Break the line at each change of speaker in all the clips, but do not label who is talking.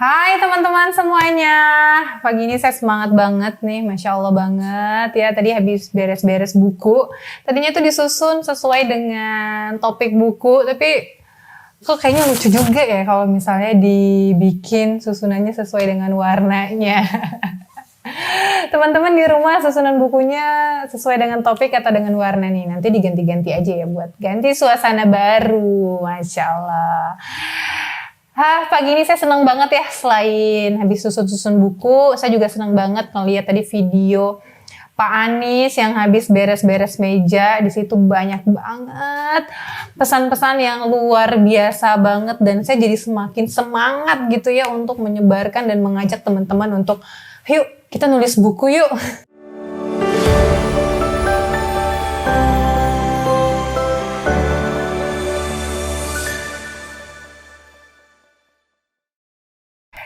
Hai teman-teman semuanya, pagi ini saya semangat banget nih, Masya Allah banget ya. Tadi habis beres-beres buku, tadinya tuh disusun sesuai dengan topik buku, tapi kok kayaknya lucu juga ya kalau misalnya dibikin susunannya sesuai dengan warnanya. Teman-teman di rumah susunan bukunya sesuai dengan topik atau dengan warna nih, nanti diganti-ganti aja ya buat ganti suasana baru, Masya Allah. Pagi ini saya senang banget ya, selain habis susun-susun buku, saya juga senang banget ngeliat tadi video Pak Anies yang habis beres-beres meja. Di situ banyak banget pesan-pesan yang luar biasa banget dan saya jadi semakin semangat gitu ya untuk menyebarkan dan mengajak teman-teman untuk yuk kita nulis buku yuk.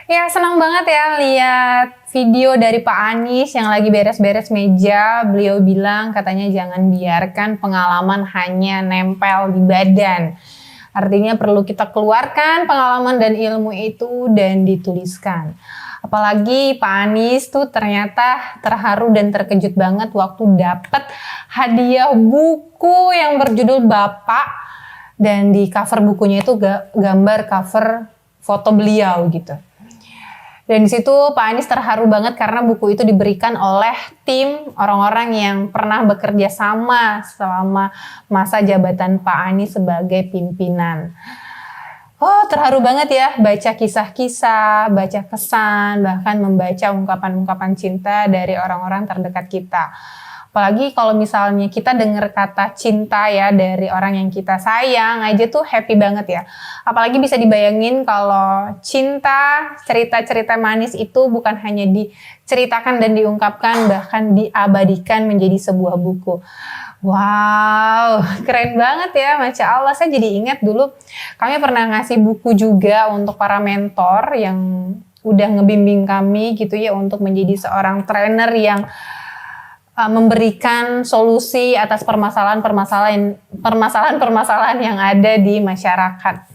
Ya, senang banget ya lihat video dari Pak Anies yang lagi beres-beres meja. Beliau bilang katanya jangan biarkan pengalaman hanya nempel di badan. Artinya perlu kita keluarkan pengalaman dan ilmu itu dan dituliskan. Apalagi Pak Anies tuh ternyata terharu dan terkejut banget waktu dapat hadiah buku yang berjudul Bapak, dan di cover bukunya itu gambar cover foto beliau gitu. Dan di situ Pak Anies terharu banget karena buku itu diberikan oleh tim orang-orang yang pernah bekerja sama selama masa jabatan Pak Anies sebagai pimpinan. Oh, terharu banget ya baca kisah-kisah, baca kesan, bahkan membaca ungkapan-ungkapan cinta dari orang-orang terdekat kita. Apalagi kalau misalnya kita dengar kata cinta ya dari orang yang kita sayang aja tuh happy banget ya. Apalagi bisa dibayangin kalau cinta, cerita-cerita manis itu bukan hanya diceritakan dan diungkapkan, bahkan diabadikan menjadi sebuah buku. Wow, keren banget ya, Masya Allah. Saya jadi ingat dulu kami pernah ngasih buku juga untuk para mentor yang udah ngebimbing kami gitu ya untuk menjadi seorang trainer yang memberikan solusi atas permasalahan-permasalahan yang ada di masyarakat.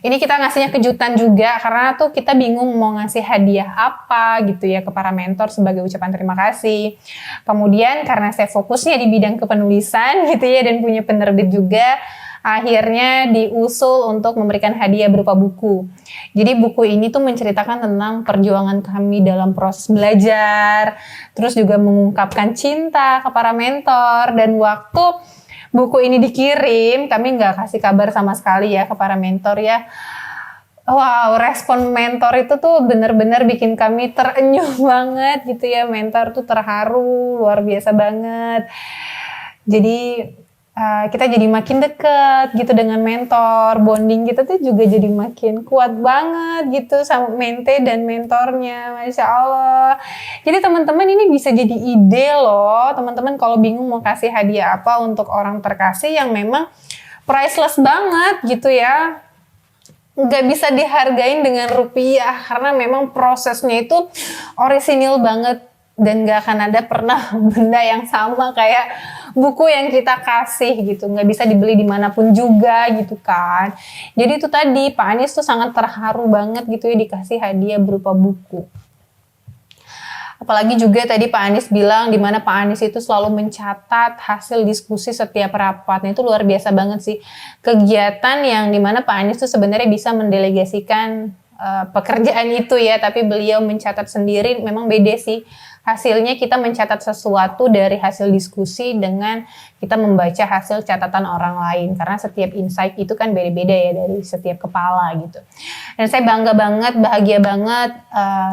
Ini kita ngasihnya kejutan juga karena tuh kita bingung mau ngasih hadiah apa gitu ya ke para mentor sebagai ucapan terima kasih. Kemudian karena saya fokusnya di bidang kepenulisan gitu ya dan punya penerbit juga, akhirnya diusul untuk memberikan hadiah berupa buku. Jadi buku ini tuh menceritakan tentang perjuangan kami dalam proses belajar, terus juga mengungkapkan cinta ke para mentor, dan waktu buku ini dikirim, kami nggak kasih kabar sama sekali ya ke para mentor ya. Wow, respon mentor itu tuh bener-bener bikin kami terenyuh banget gitu ya. Mentor tuh terharu, luar biasa banget. Jadi kita jadi makin deket gitu dengan mentor, bonding kita tuh juga jadi makin kuat banget gitu sama mente dan mentornya, Masya Allah. Jadi teman-teman ini bisa jadi ide loh, teman-teman kalau bingung mau kasih hadiah apa untuk orang terkasih yang memang priceless banget gitu ya. Nggak bisa dihargain dengan rupiah karena memang prosesnya itu orisinil banget. Dan gak akan ada pernah benda yang sama kayak buku yang kita kasih gitu. Gak bisa dibeli dimanapun juga gitu kan. Jadi itu tadi Pak Anies tuh sangat terharu banget gitu ya dikasih hadiah berupa buku. Apalagi juga tadi Pak Anies bilang dimana Pak Anies itu selalu mencatat hasil diskusi setiap rapatnya. Itu luar biasa banget sih. Kegiatan yang dimana Pak Anies tuh sebenarnya bisa mendelegasikan pekerjaan itu ya. Tapi beliau mencatat sendiri, memang beda sih. Hasilnya kita mencatat sesuatu dari hasil diskusi dengan kita membaca hasil catatan orang lain. Karena setiap insight itu kan beda-beda ya dari setiap kepala gitu. Dan saya bangga banget, bahagia banget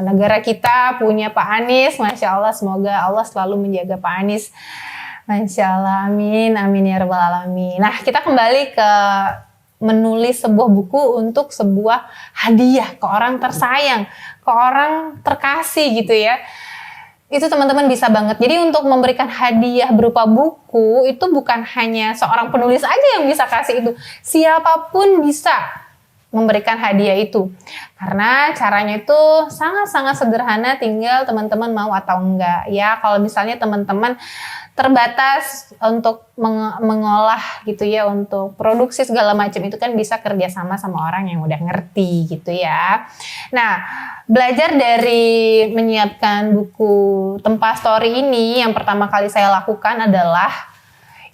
negara kita punya Pak Anies. Masya Allah, semoga Allah selalu menjaga Pak Anies. Masya Allah, amin, amin ya rabbal alamin. Nah, kita kembali ke menulis sebuah buku untuk sebuah hadiah ke orang tersayang, ke orang terkasih gitu ya. Itu teman-teman bisa banget. Jadi untuk memberikan hadiah berupa buku itu bukan hanya seorang penulis aja yang bisa kasih itu. Siapapun bisa. memberikan hadiah itu. Karena caranya itu sangat-sangat sederhana, tinggal teman-teman mau atau enggak. Ya, kalau misalnya teman-teman terbatas untuk mengolah gitu ya, untuk produksi segala macam, itu kan bisa kerjasama sama orang yang udah ngerti gitu ya. Nah, belajar dari menyiapkan buku Tempa Story ini, yang pertama kali saya lakukan adalah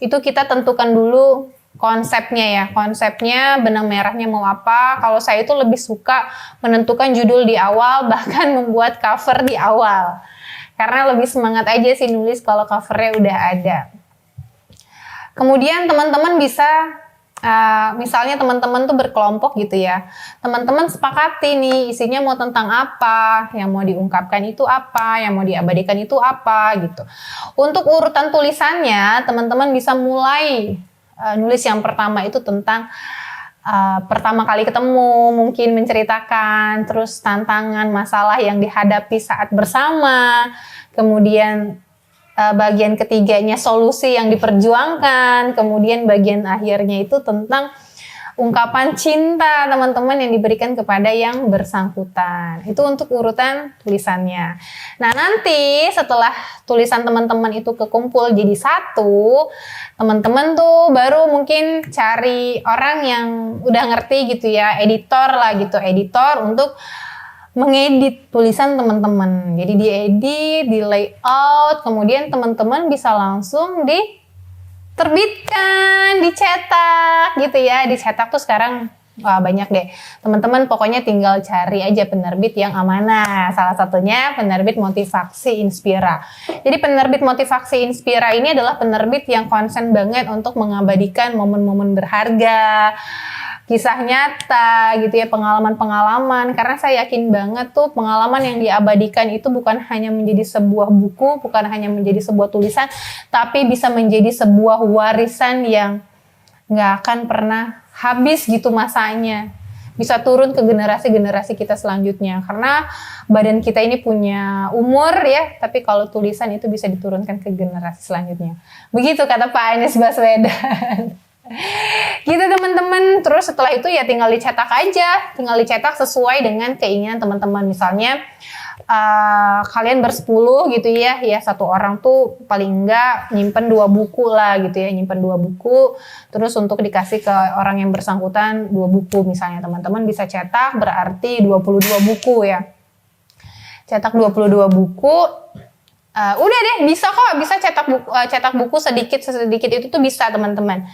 itu kita tentukan dulu konsepnya ya, konsepnya benang merahnya mau apa. Kalau saya itu lebih suka menentukan judul di awal, bahkan membuat cover di awal. Karena lebih semangat aja sih nulis kalau covernya udah ada. Kemudian teman-teman bisa, misalnya teman-teman tuh berkelompok gitu ya. Teman-teman sepakati nih isinya mau tentang apa, yang mau diungkapkan itu apa, yang mau diabadikan itu apa gitu. Untuk urutan tulisannya, teman-teman bisa mulai nulis yang pertama itu tentang pertama kali ketemu, mungkin menceritakan, terus tantangan, masalah yang dihadapi saat bersama, kemudian bagian ketiganya solusi yang diperjuangkan, kemudian bagian akhirnya itu tentang ungkapan cinta teman-teman yang diberikan kepada yang bersangkutan. Itu untuk urutan tulisannya. Nah, nanti setelah tulisan teman-teman itu kekumpul jadi satu, teman-teman tuh baru mungkin cari orang yang udah ngerti gitu ya, editor lah gitu, editor untuk mengedit tulisan teman-teman. Jadi diedit, di layout, kemudian teman-teman bisa langsung diterbitkan, dicetak gitu ya. Dicetak tuh sekarang banyak deh. Teman-teman pokoknya tinggal cari aja penerbit yang amanah. Salah satunya penerbit Motivaksi Inspira. Jadi penerbit Motivaksi Inspira ini adalah penerbit yang konsen banget untuk mengabadikan momen-momen berharga, kisah nyata gitu ya, pengalaman-pengalaman. Karena saya yakin banget tuh pengalaman yang diabadikan itu bukan hanya menjadi sebuah buku, bukan hanya menjadi sebuah tulisan, tapi bisa menjadi sebuah warisan yang nggak akan pernah habis gitu masanya. Bisa turun ke generasi-generasi kita selanjutnya. Karena badan kita ini punya umur ya, tapi kalau tulisan itu bisa diturunkan ke generasi selanjutnya. Begitu kata Pak Anies Baswedan. Gitu teman-teman. Terus setelah itu ya tinggal dicetak aja, tinggal dicetak sesuai dengan keinginan teman-teman. Misalnya kalian bersepuluh gitu ya, satu orang tuh paling enggak nyimpen 2 buku lah gitu ya, nyimpen 2 buku. Terus untuk dikasih ke orang yang bersangkutan 2 buku misalnya, teman-teman bisa cetak berarti 22 buku ya. Cetak 22 buku. Udah deh, bisa kok, bisa cetak buku sedikit itu tuh bisa teman-teman.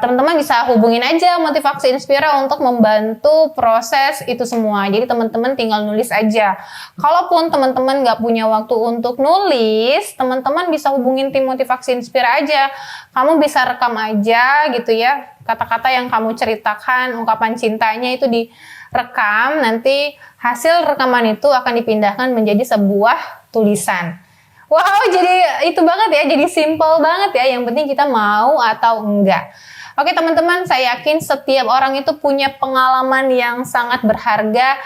Teman-teman bisa hubungin aja Motivaksi Inspira untuk membantu proses itu semua. Jadi teman-teman tinggal nulis aja. Kalaupun teman-teman nggak punya waktu untuk nulis, teman-teman bisa hubungin tim Motivaksi Inspira aja. Kamu bisa rekam aja gitu ya, kata-kata yang kamu ceritakan, ungkapan cintanya itu direkam. Nanti hasil rekaman itu akan dipindahkan menjadi sebuah tulisan. Wow, jadi itu banget ya, jadi simple banget ya, yang penting kita mau atau enggak. Oke teman-teman, saya yakin setiap orang itu punya pengalaman yang sangat berharga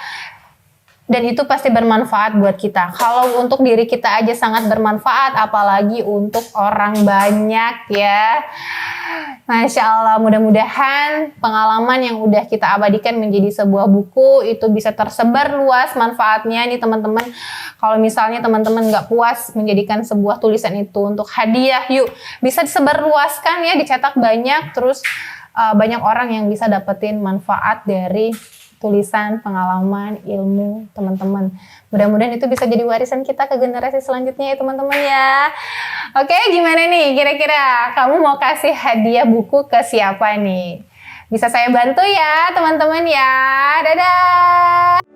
dan itu pasti bermanfaat buat kita. Kalau untuk diri kita aja sangat bermanfaat, apalagi untuk orang banyak ya. Masya Allah, mudah-mudahan pengalaman yang udah kita abadikan menjadi sebuah buku itu bisa tersebar luas manfaatnya nih teman-teman. Kalau misalnya teman-teman nggak puas menjadikan sebuah tulisan itu untuk hadiah, yuk bisa disebarluaskan ya, dicetak banyak, terus banyak orang yang bisa dapetin manfaat dari tulisan, pengalaman, ilmu teman-teman. Mudah-mudahan itu bisa jadi warisan kita ke generasi selanjutnya ya teman-teman ya. Oke, gimana nih kira-kira kamu mau kasih hadiah buku ke siapa nih? Bisa saya bantu ya teman-teman ya. Dadah!